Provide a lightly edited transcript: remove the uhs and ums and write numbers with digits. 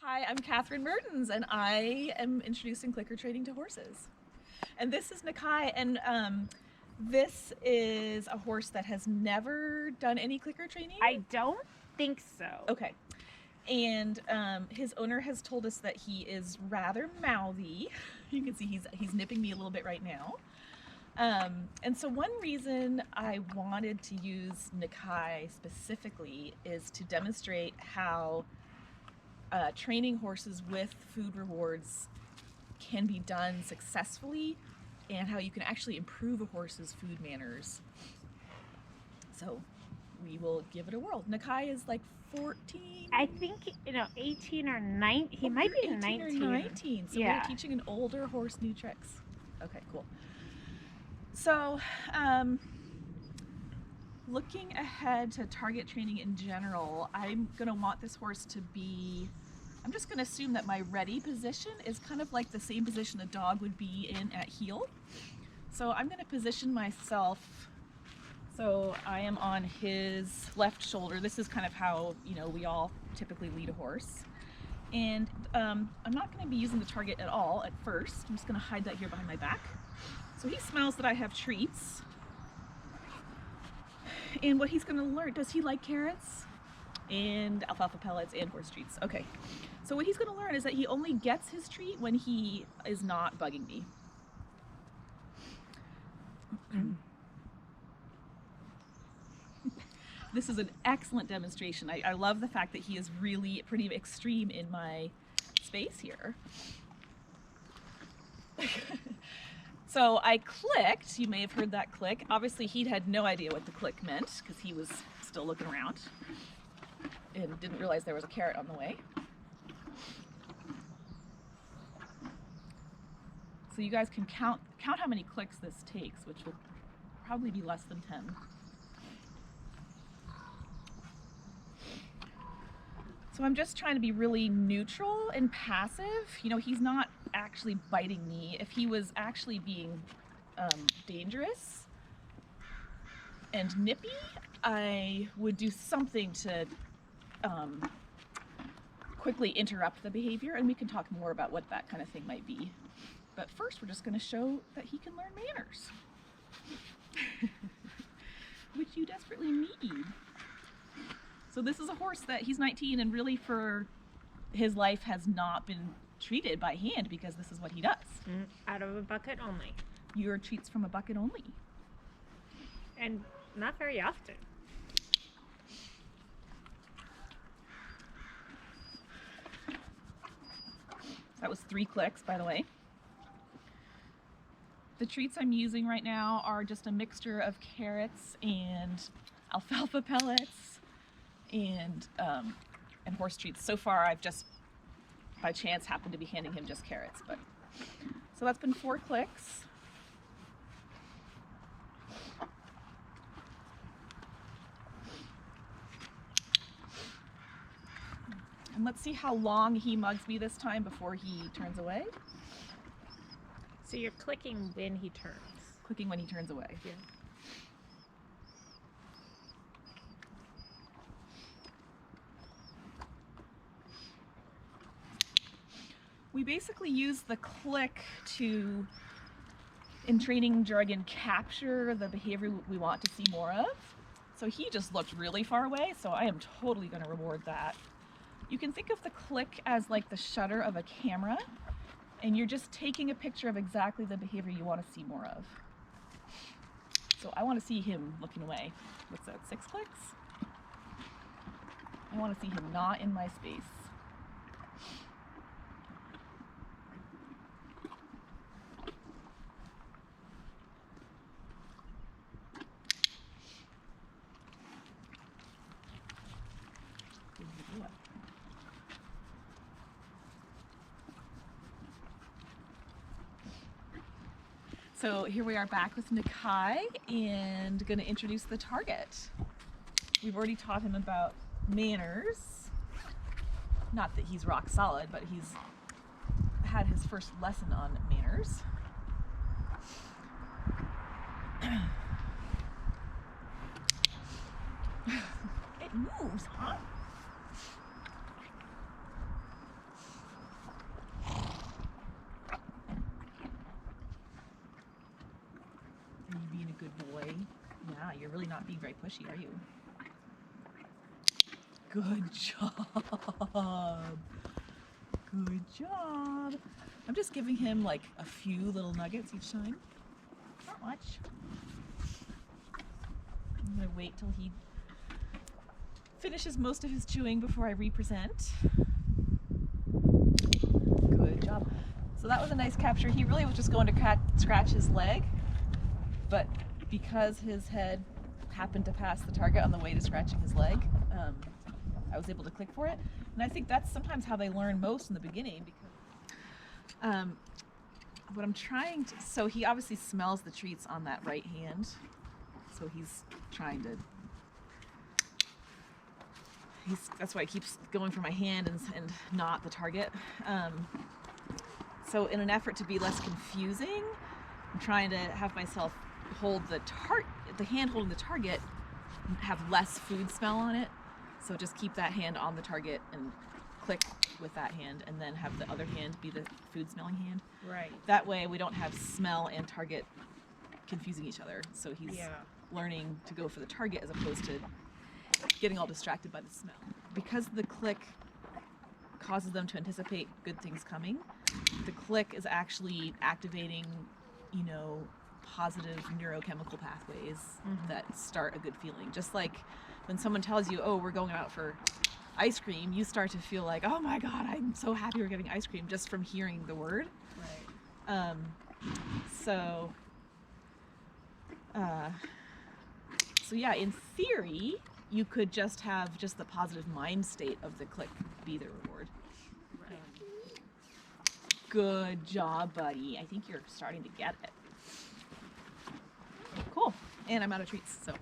Hi, I'm Kath Mertens, and I am introducing clicker training to horses. And this is Nakaye, and this is a horse that has never done any clicker training. I don't think so. Okay. And his owner has told us that he is rather mouthy. You can see he's nipping me a little bit right now. And so one reason I wanted to use Nakaye specifically is to demonstrate how training horses with food rewards can be done successfully and how you can actually improve a horse's food manners. So we will give it a whirl. Nakaye is like 14. I think, 18 or 19. He might be 18 19. or 19. So Yeah. we're teaching an older horse new tricks. Okay, cool. So looking ahead to target training in general, I'm gonna want this horse to be, I'm just gonna assume that my ready position is kind of like the same position a dog would be in at heel. So I'm gonna position myself so I am on his left shoulder. This is kind of how, we all typically lead a horse. And I'm not gonna be using the target at all at first. I'm just gonna hide that here behind my back. So he smells that I have treats. And what he's gonna learn, does he like carrots? And alfalfa pellets and horse treats. Okay, so what he's gonna learn is that he only gets his treat when he is not bugging me. This is an excellent demonstration. I love the fact that he is really pretty extreme in my space here. So I clicked, you may have heard that click. Obviously he had no idea what the click meant because he was still looking around and didn't realize there was a carrot on the way. So you guys can count how many clicks this takes, which will probably be less than 10. So I'm just trying to be really neutral and passive. He's not actually biting me. If he was actually being dangerous and nippy, I would do something to quickly interrupt the behavior, and we can talk more about what that kind of thing might be. But first, we're just going to show that he can learn manners, which you desperately need. So this is a horse that he's 19 and really for his life has not been treated by hand because this is what he does. Out of a bucket only. Your treats from a bucket only. And not very often. That was 3 clicks, by the way. The treats I'm using right now are just a mixture of carrots and alfalfa pellets and horse treats. So far I've just by chance happened to be handing him just carrots, but so that's been 4 clicks. And let's see how long he mugs me this time before he turns away. So you're clicking when he turns. Clicking when he turns away. Yeah. We basically use the click to, in training jargon, capture the behavior we want to see more of. So he just looked really far away, so I am totally going to reward that. You can think of the click as like the shutter of a camera, and you're just taking a picture of exactly the behavior you want to see more of. So I want to see him looking away. What's that, 6 clicks? I want to see him not in my space. So here we are back with Nakaye and going to introduce the target. We've already taught him about manners. Not that he's rock solid, but he's had his first lesson on manners. It moves, huh? boy. Yeah, you're really not being very pushy, are you? Good job. Good job. I'm just giving him like a few little nuggets each time. Not much. I'm gonna wait till he finishes most of his chewing before I represent. Good job. So that was a nice capture. He really was just going to scratch his leg, but because his head happened to pass the target on the way to scratching his leg, I was able to click for it. And I think that's sometimes how they learn most in the beginning, because what I'm trying to, so he obviously smells the treats on that right hand, so he's trying to, that's why he keeps going for my hand and not the target. So in an effort to be less confusing, I'm trying to have myself hold the hand holding the target have less food smell on it. So just keep that hand on the target and click with that hand, and then have the other hand be the food smelling hand. Right. That way we don't have smell and target confusing each other. So he's learning to go for the target as opposed to getting all distracted by the smell. Because the click causes them to anticipate good things coming, the click is actually activating, you know, positive neurochemical pathways that start a good feeling. Just like when someone tells you, oh, we're going out for ice cream, you start to feel like, oh my God, I'm so happy we're getting ice cream just from hearing the word. Right. So yeah, in theory, you could just have just the positive mind state of the click be the reward. Right. Good job, buddy. I think you're starting to get it. Cool. And I'm out of treats, so.